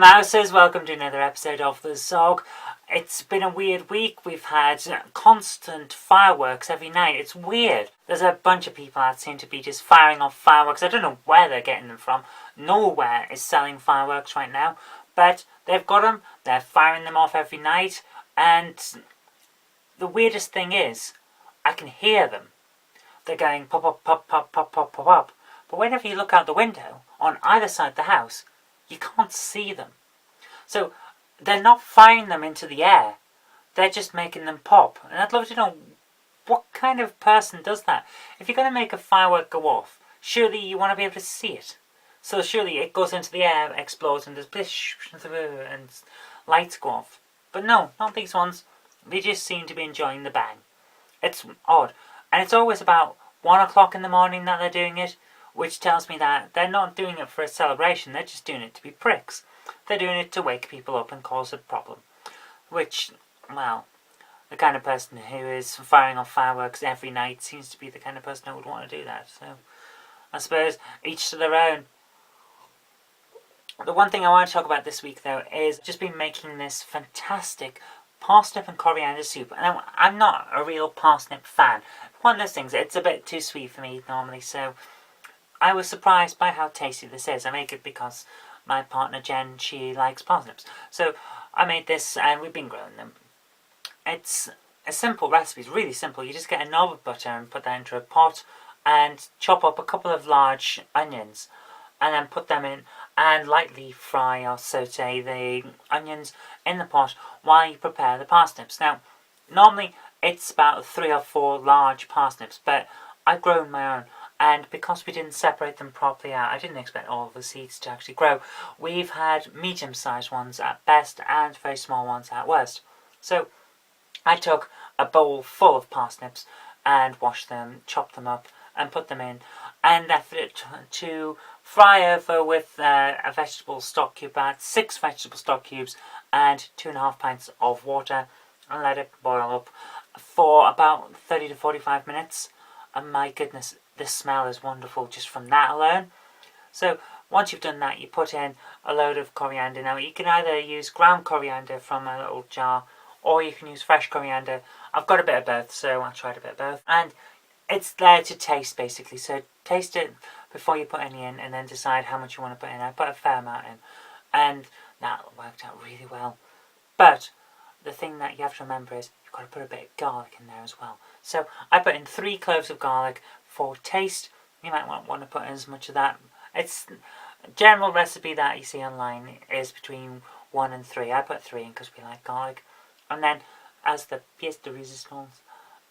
Mouses, welcome to another episode of The Zog. It's been a weird week. We've had constant fireworks every night. It's weird. There's a bunch of people that seem to be just firing off fireworks. I don't know where they're getting them from. Nowhere is selling fireworks right now. But they've got them. They're firing them off every night. And the weirdest thing is, I can hear them. They're going pop, pop, pop, pop, pop, pop, pop, pop. But whenever you look out the window, on either side of the house, you can't see them. So they're not firing them into the air. They're just making them pop. And I'd love to know what kind of person does that. If you're going to make a firework go off, surely you want to be able to see it. So surely it goes into the air, explodes, and there's blish, and lights go off. But no, not these ones. They just seem to be enjoying the bang. It's odd. And it's always about 1 o'clock in the morning that they're doing it, which tells me that they're not doing it for a celebration, they're just doing it to be pricks. They're doing it to wake people up and cause a problem. Which, well, the kind of person who is firing off fireworks every night seems to be the kind of person who would want to do that. So, I suppose, each to their own. The one thing I want to talk about this week, though, is just been making this fantastic parsnip and coriander soup. And I'm not a real parsnip fan. One of those things, it's a bit too sweet for me normally, so I was surprised by how tasty this is. I make it because my partner Jen, she likes parsnips. So I made this and we've been growing them. It's a simple recipe, it's really simple. You just get a knob of butter and put that into a pot and chop up a couple of large onions and then put them in and lightly fry or saute the onions in the pot while you prepare the parsnips. Now, normally it's about 3 or 4 large parsnips, but I've grown my own. And because we didn't separate them properly out, I didn't expect all of the seeds to actually grow. We've had medium-sized ones at best and very small ones at worst. So I took a bowl full of parsnips and washed them, chopped them up and put them in. And left it to fry over with a vegetable stock cube, about 6 vegetable stock cubes and 2.5 pints of water. And let it boil up for about 30 to 45 minutes. And my goodness, the smell is wonderful just from that alone. So once you've done that, you put in a load of coriander. Now you can either use ground coriander from a little jar, or you can use fresh coriander. I've got a bit of both, so I tried a bit of both. And it's there to taste, basically. So taste it before you put any in, and then decide how much you want to put in. I put a fair amount in, and that worked out really well. But the thing that you have to remember is you've got to put a bit of garlic in there as well. So I put in 3 cloves of garlic for taste. You might want to put in as much of that. It's a general recipe that you see online is between 1 and 3. I put 3 in because we like garlic. And then, as the pièce de résistance,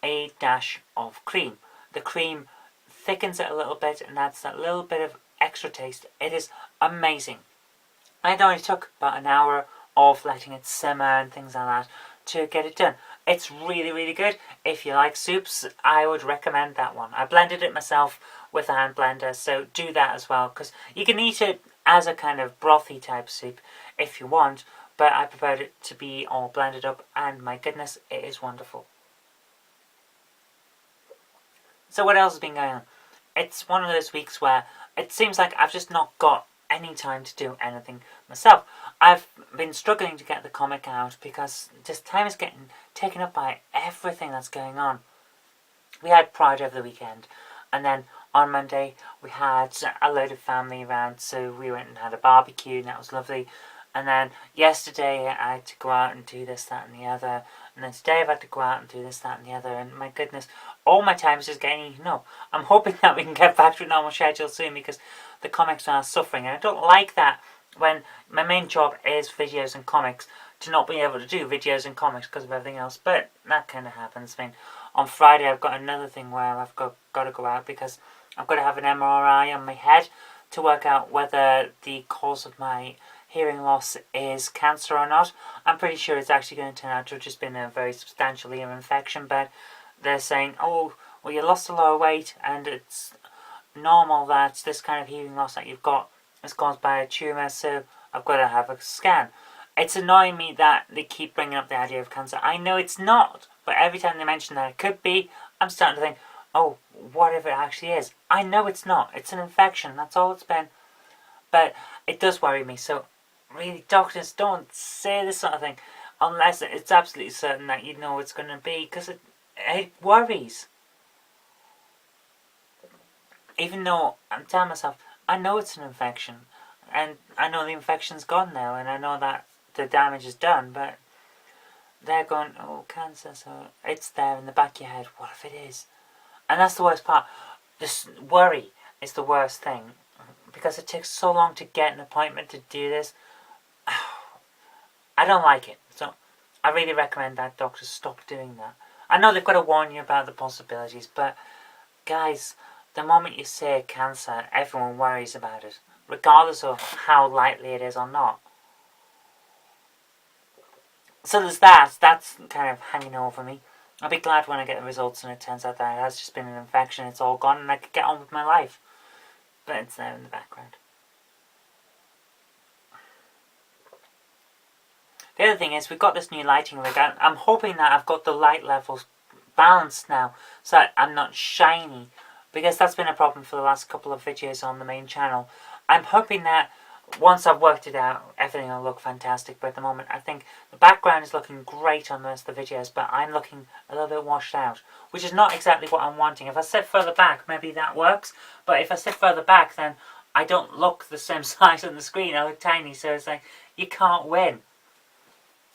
a dash of cream. The cream thickens it a little bit and adds that little bit of extra taste. It is amazing. It only took about an hour of letting it simmer and things like that to get it done. It's really, really good. If you like soups, I would recommend that one. I blended it myself with a hand blender, so do that as well, because you can eat it as a kind of brothy type soup if you want, but I preferred it to be all blended up, and my goodness, it is wonderful. So what else has been going on? It's one of those weeks where it seems like I've just not got any time to do anything myself. I've been struggling to get the comic out because just time is getting taken up by everything that's going on. We had Pride over the weekend, and then on Monday we had a load of family around, so we went and had a barbecue, and that was lovely. And then yesterday I had to go out and do this, that and the other, and then today I've had to go out and do this, that and the other, and my goodness, all my time is just getting eaten up. I'm hoping that we can get back to a normal schedule soon, because the comics are suffering, and I don't like that when my main job is videos and comics, to not be able to do videos and comics because of everything else, but that kind of happens. I mean, on Friday I've got another thing where I've got to go out because I've got to have an MRI on my head to work out whether the cause of my hearing loss is cancer or not. I'm pretty sure it's actually going to turn out to have just been a very substantial ear infection, but they're saying, oh, well, you lost a lot of weight and it's normal that this kind of hearing loss that you've got is caused by a tumour, so I've got to have a scan. It's annoying me that they keep bringing up the idea of cancer. I know it's not, but every time they mention that it could be, I'm starting to think, oh, what if it actually is? I know it's not. It's an infection. That's all it's been. But it does worry me. So really, doctors, don't say this sort of thing unless it's absolutely certain that you know it's going to be, because it worries. Even though I'm telling myself, I know it's an infection, and I know the infection's gone now, and I know that the damage is done, but they're going, oh, cancer, so it's there in the back of your head. What if it is? And that's the worst part. This worry is the worst thing, because it takes so long to get an appointment to do this. I don't like it, so I really recommend that doctors stop doing that. I know they've got to warn you about the possibilities, but guys, the moment you say cancer, everyone worries about it, regardless of how likely it is or not. So there's that. That's kind of hanging over me. I'll be glad when I get the results and it turns out that it has just been an infection, it's all gone, and I could get on with my life. But it's there in the background. The other thing is, we've got this new lighting rig. I'm hoping that I've got the light levels balanced now, so that I'm not shiny, because that's been a problem for the last couple of videos on the main channel. I'm hoping that once I've worked it out, everything will look fantastic, but at the moment I think the background is looking great on most of the videos, but I'm looking a little bit washed out, which is not exactly what I'm wanting. If I sit further back, maybe that works, but if I sit further back, then I don't look the same size on the screen. I look tiny, so it's like, you can't win.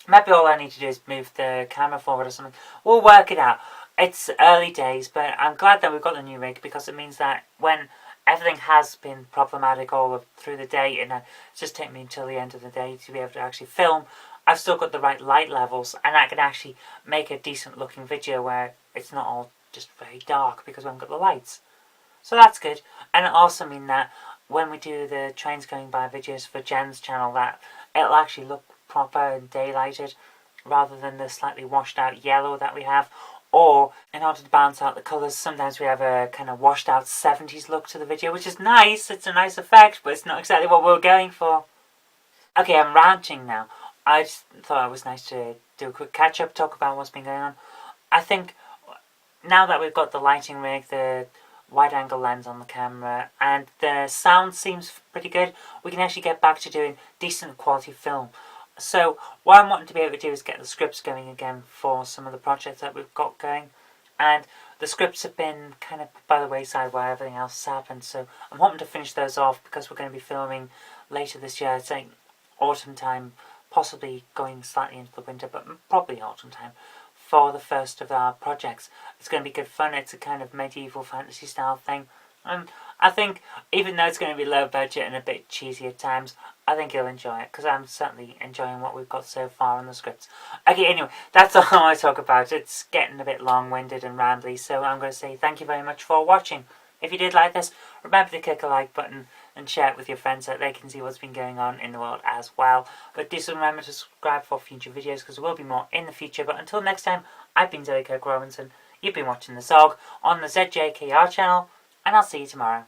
Maybe all I need to do is move the camera forward or something. We'll work it out. It's early days, but I'm glad that we've got the new rig, because it means that when everything has been problematic all through the day, and it's just taken me until the end of the day to be able to actually film, I've still got the right light levels, and I can actually make a decent looking video where it's not all just very dark because we haven't got the lights. So that's good. And it also means that when we do the trains going by videos for Jen's channel, that it'll actually look proper and daylighted rather than the slightly washed out yellow that we have. Or, in order to balance out the colours, sometimes we have a kind of washed out 70s look to the video, which is nice. It's a nice effect, but it's not exactly what we're going for. Okay, I'm ranting now. I just thought it was nice to do a quick catch up, talk about what's been going on. I think now that we've got the lighting rig, the wide angle lens on the camera, and the sound seems pretty good, we can actually get back to doing decent quality film. So what I'm wanting to be able to do is get the scripts going again for some of the projects that we've got going. And the scripts have been kind of by the wayside while everything else has happened. So I'm hoping to finish those off, because we're going to be filming later this year. It's like autumn time, possibly going slightly into the winter, but probably autumn time for the first of our projects. It's going to be good fun. It's a kind of medieval fantasy style thing. And I think, even though it's going to be low budget and a bit cheesy at times, I think you'll enjoy it, because I'm certainly enjoying what we've got so far on the scripts. Okay, anyway, that's all I want to talk about. It's getting a bit long-winded and rambly, so I'm going to say thank you very much for watching. If you did like this, remember to click a like button and share it with your friends so that they can see what's been going on in the world as well. But do remember to subscribe for future videos, because there will be more in the future. But until next time, I've been Kirk-Robinson. You've been watching The Zog on the ZJKR channel, and I'll see you tomorrow.